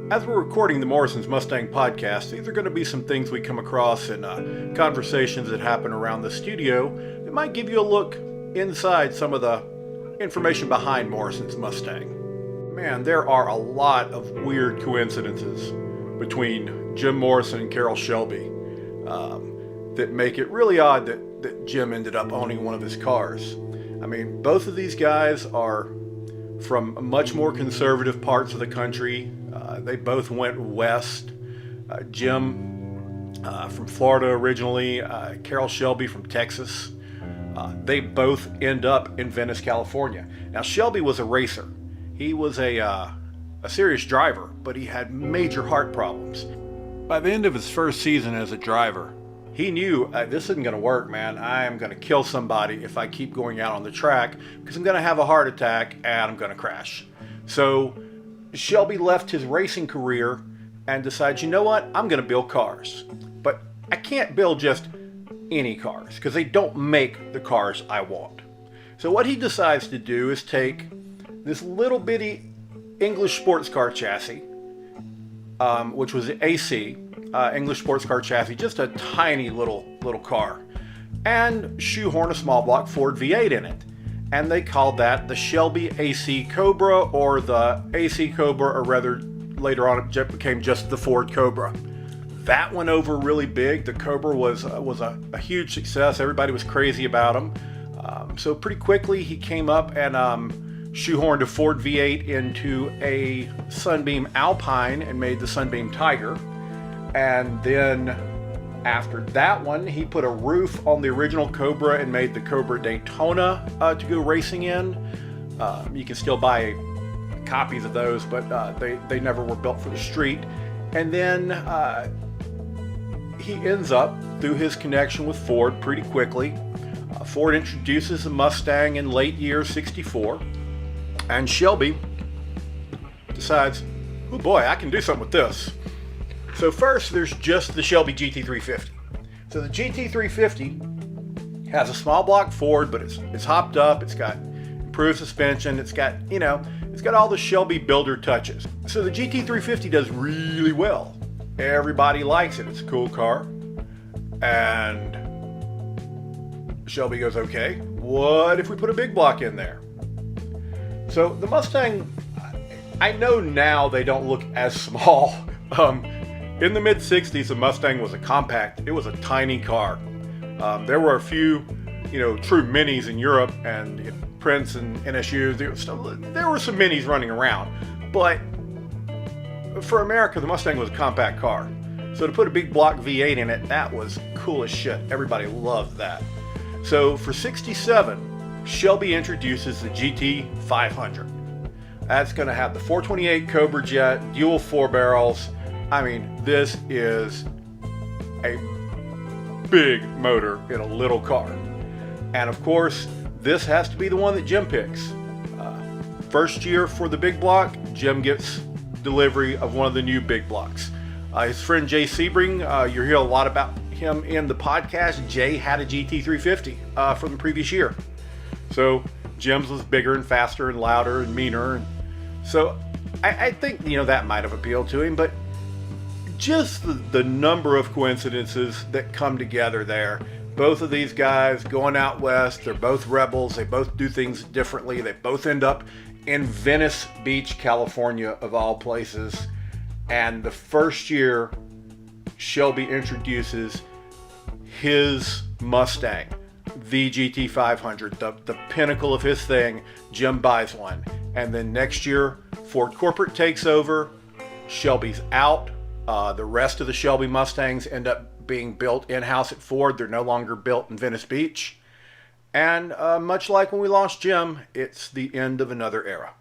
As we're recording the Morrison's Mustang podcast, these are going to be some things we come across in conversations that happen around the studio that might give you a look inside some of the information behind Morrison's Mustang. Man, there are a lot of weird coincidences between Jim Morrison and Carroll Shelby that make it really odd that Jim ended up owning one of his cars. I mean, both of these guys are from much more conservative parts of the country. They both went west. Jim from Florida originally, Carroll Shelby from Texas. They both end up in Venice, California. Now, Shelby was a racer. He was a serious driver, but he had major heart problems. By the end of his first season as a driver, he knew this isn't going to work, man. I am going to kill somebody if I keep going out on the track because I'm going to have a heart attack and I'm going to crash. So Shelby left his racing career and decided, you know what, I'm going to build cars. But I can't build just any cars because they don't make the cars I want. So what he decides to do is take this little bitty English sports car chassis, which was the AC, English sports car chassis, just a tiny little car, and shoehorn a small block Ford V8 in it. And they called that the Shelby AC Cobra, or the AC Cobra, or rather later on it became just the Ford Cobra. That went over really big. The Cobra was a huge success. Everybody was crazy about him. So pretty quickly he came up and shoehorned a Ford V8 into a Sunbeam Alpine and made the Sunbeam Tiger. And then after that one, he put a roof on the original Cobra and made the Cobra Daytona to go racing in. You can still buy copies of those, but they never were built for the street. And then he ends up, through his connection with Ford pretty quickly, Ford introduces the Mustang in late year 64, and Shelby decides, oh boy, I can do something with this. So first, there's just the Shelby GT350. So the GT350 has a small block Ford, but it's hopped up, it's got improved suspension, it's got all the Shelby builder touches. So the GT350 does really well. Everybody likes it, it's a cool car. And Shelby goes, okay, what if we put a big block in there? So the Mustang, I know now they don't look as small. In the mid-60s, the Mustang was a compact. It was a tiny car. There were a few, true minis in Europe and Prince and NSU. There were some minis running around. But for America, the Mustang was a compact car. So to put a big block V8 in it, that was cool as shit. Everybody loved that. So for 67, Shelby introduces the GT500. That's going to have the 428 Cobra jet, dual 4 barrels. I mean, this is a big motor in a little car. And of course, this has to be the one that Jim picks. First year for the big block, Jim gets delivery of one of the new big blocks. His friend Jay Sebring, you hear a lot about him in the podcast. Jay had a GT350 from the previous year. So Jim's was bigger and faster and louder and meaner. And so I think, that might have appealed to him, but just the number of coincidences that come together there. Both of these guys going out west, they're both rebels, they both do things differently, they both end up in Venice Beach, California, of all places. And the first year, Shelby introduces his Mustang, the GT500, the pinnacle of his thing. Jim buys one. And then next year, Ford Corporate takes over, Shelby's out. The rest of the Shelby Mustangs end up being built in-house at Ford. They're no longer built in Venice Beach. And much like when we lost Jim, it's the end of another era.